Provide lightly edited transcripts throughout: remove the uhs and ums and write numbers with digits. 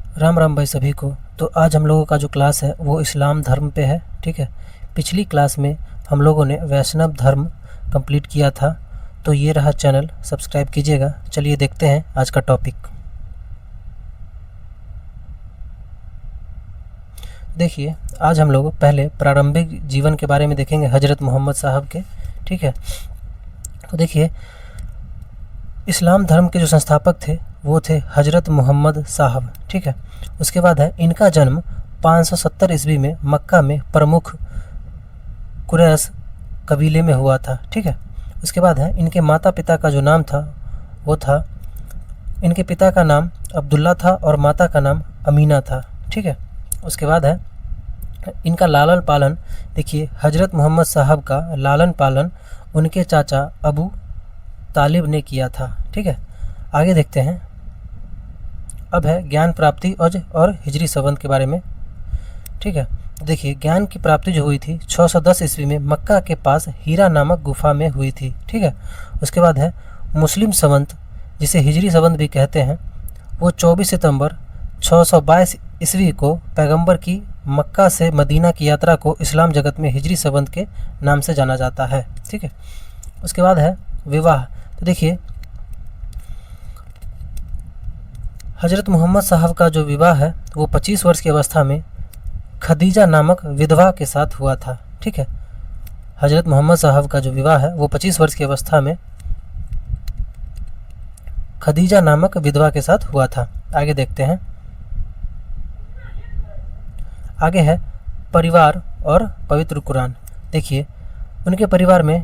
राम राम भाई सभी को। तो आज हम लोगों का जो क्लास है वो इस्लाम धर्म पे है। ठीक है, पिछली क्लास में हम लोगों ने वैष्णव धर्म कंप्लीट किया था, तो ये रहा चैनल, सब्सक्राइब कीजिएगा। चलिए देखते हैं आज का टॉपिक। देखिए, आज हम लोग पहले प्रारंभिक जीवन के बारे में देखेंगे हज़रत मोहम्मद साहब के। ठीक है, तो देखिए, इस्लाम धर्म के जो संस्थापक थे वो थे हज़रत मोहम्मद साहब। ठीक है, उसके बाद है इनका जन्म 570 ईस्वी में मक्का में प्रमुख कुरैश कबीले में हुआ था। ठीक है, उसके बाद है इनके माता पिता का जो नाम था वो था, इनके पिता का नाम अब्दुल्ला था और माता का नाम अमीना था। ठीक है, उसके बाद है इनका लालन पालन। देखिए, हज़रत मोहम्मद साहब का लालन पालन उनके चाचा अबू तालिब ने किया था। ठीक है, आगे देखते हैं। अब है ज्ञान प्राप्ति और हिजरी संबंध के बारे में। ठीक है, देखिए, ज्ञान की प्राप्ति जो हुई थी 610 ईस्वी में मक्का के पास हीरा नामक गुफा में हुई थी। ठीक है, उसके बाद है मुस्लिम संवत, जिसे हिजरी संबंध भी कहते हैं, वो 24 सितंबर 622 ईस्वी को पैगंबर की मक्का से मदीना की यात्रा को इस्लाम जगत में हिजरी संबंध के नाम से जाना जाता है। ठीक है, उसके बाद है विवाह। तो देखिए, हज़रत मोहम्मद साहब का जो विवाह है वो 25 वर्ष की अवस्था में खदीजा नामक विधवा के साथ हुआ था। ठीक है, हज़रत मोहम्मद साहब का जो विवाह है वो 25 वर्ष की अवस्था में खदीजा नामक विधवा के साथ हुआ था। आगे देखते हैं। आगे है परिवार और पवित्र कुरान। देखिए, उनके परिवार में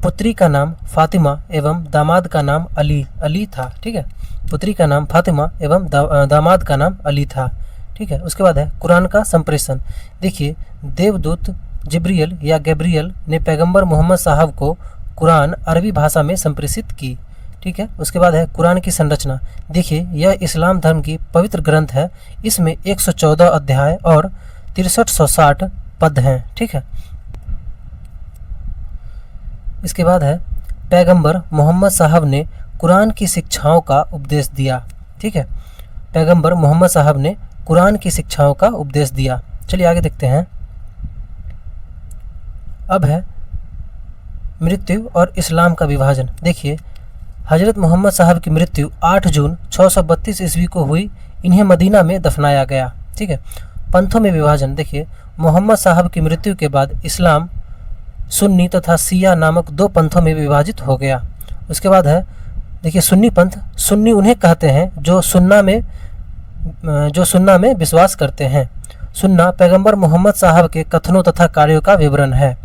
पुत्री का नाम फातिमा एवं दामाद का नाम अली था। ठीक है, पुत्री का नाम फातिमा एवं दामाद का नाम अली था। ठीक है, उसके बाद है कुरान का संप्रेषण। देखिए, देवदूत जिब्रियल या गैब्रियल ने पैगंबर मोहम्मद साहब को कुरान अरबी भाषा में संप्रेषित की। ठीक है, उसके बाद है कुरान की संरचना। देखिए, यह इस्लाम धर्म की पवित्र ग्रंथ है। इसमें 114 अध्याय और 6360 पद हैं। ठीक है, इसके बाद है पैगंबर मोहम्मद साहब ने कुरान की शिक्षाओं का उपदेश दिया। ठीक है, पैगंबर मोहम्मद साहब ने कुरान की शिक्षाओं का उपदेश दिया। चलिए आगे देखते हैं। अब है मृत्यु और इस्लाम का विभाजन। देखिए, हज़रत मोहम्मद साहब की मृत्यु 8 जून 632 ईस्वी को हुई। इन्हें मदीना में दफनाया गया। ठीक है, पंथों में विभाजन। देखिए, मोहम्मद साहब की मृत्यु के बाद इस्लाम सुन्नी तथा सिया नामक 2 पंथों में विभाजित हो गया। उसके बाद है, देखिए, सुन्नी पंथ। सुन्नी उन्हें कहते हैं जो सुन्ना में विश्वास करते हैं। सुन्ना पैगंबर मोहम्मद साहब के कथनों तथा कार्यों का विवरण है।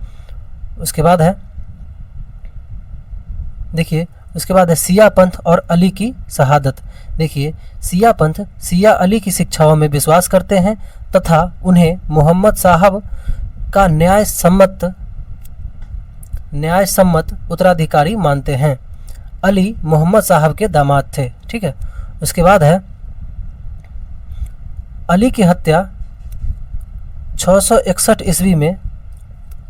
उसके बाद है, देखिए, उसके बाद है सिया पंथ और अली की शहादत। देखिए, सिया पंथ सिया अली की शिक्षाओं में विश्वास करते हैं तथा उन्हें मोहम्मद साहब का न्याय सम्मत उत्तराधिकारी मानते हैं। अली मोहम्मद साहब के दामाद थे। ठीक है, उसके बाद है अली की हत्या 661 ईस्वी में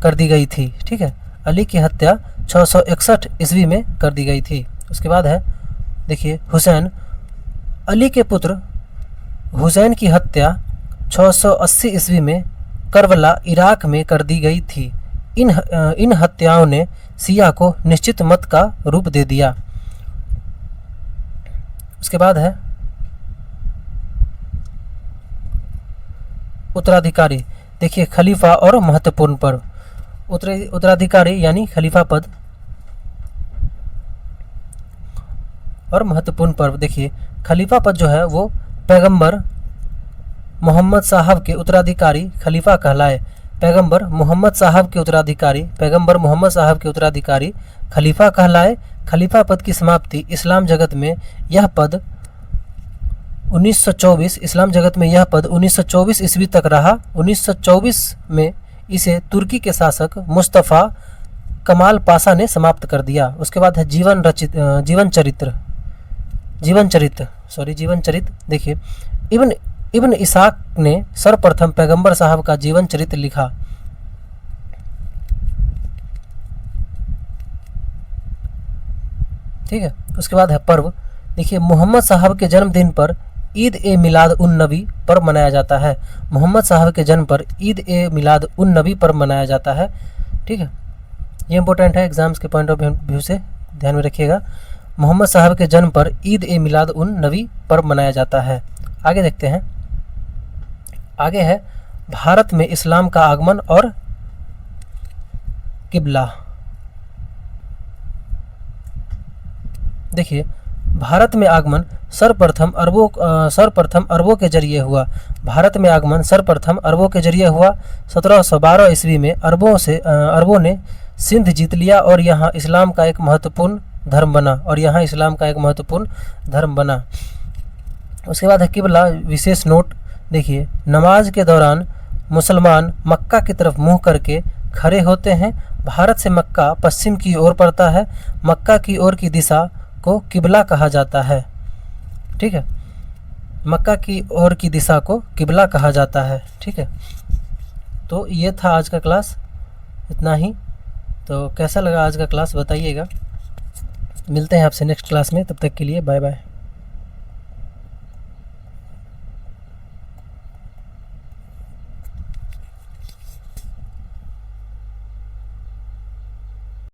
कर दी गई थी। ठीक है, अली की हत्या 661 ईस्वी में कर दी गई थी। उसके बाद है, देखिए, हुसैन। अली के पुत्र हुसैन की हत्या 680 ईस्वी में करबला इराक में कर दी गई थी। इन हत्याओं ने सिया को निश्चित मत का रूप दे दिया। उसके बाद है उत्तराधिकारी। देखिए, खलीफा और महत्वपूर्ण पर्व। उत्तराधिकारी यानी खलीफा पद और महत्वपूर्ण पर्व। देखिए, खलीफा पद जो है वो पैगंबर मोहम्मद साहब के उत्तराधिकारी खलीफा कहलाए। पैगंबर मोहम्मद साहब के उत्तराधिकारी खलीफा कहलाए। खलीफा पद की समाप्ति इस्लाम जगत में यह पद 1924 ईस्वी तक रहा। 1924 में इसे तुर्की के शासक मुस्तफ़ा कमाल पाशा ने समाप्त कर दिया। उसके बाद है जीवन चरित्र। देखिए, इब्न इसाक ने सर्वप्रथम पैगंबर साहब का जीवन चरित्र लिखा। ठीक है, उसके बाद है पर्व। देखिए, मोहम्मद साहब के जन्मदिन पर ईद ए मिलाद उन नबी पर मनाया जाता है। मोहम्मद साहब के जन्म पर ईद ए मिलाद उन नबी पर मनाया जाता है। ठीक है, ये इंपॉर्टेंट है, एग्जाम्स के पॉइंट ऑफ व्यू से ध्यान में रखिएगा। मोहम्मद साहब के जन्म पर ईद ए मिलाद उन नबी पर मनाया जाता है। आगे देखते हैं। आगे है भारत में इस्लाम का आगमन और किबला। देखिए, भारत में आगमन सर्वप्रथम अरबों के जरिए हुआ। भारत में आगमन सर्वप्रथम अरबों के जरिए हुआ। 1712 ईस्वी में अरबों ने सिंध जीत लिया और यहाँ इस्लाम का एक महत्वपूर्ण धर्म बना। उसके बाद है किबला, विशेष नोट। देखिए, नमाज के दौरान मुसलमान मक्का की तरफ मुंह करके खड़े होते हैं। भारत से मक्का पश्चिम की ओर पड़ता है। मक्का की ओर की दिशा को किबला कहा जाता है। ठीक है, मक्का की ओर की दिशा को किबला कहा जाता है। ठीक है, तो ये था आज का क्लास, इतना ही। तो कैसा लगा आज का क्लास बताइएगा। मिलते हैं आपसे नेक्स्ट क्लास में, तब तक के लिए बाय बाय।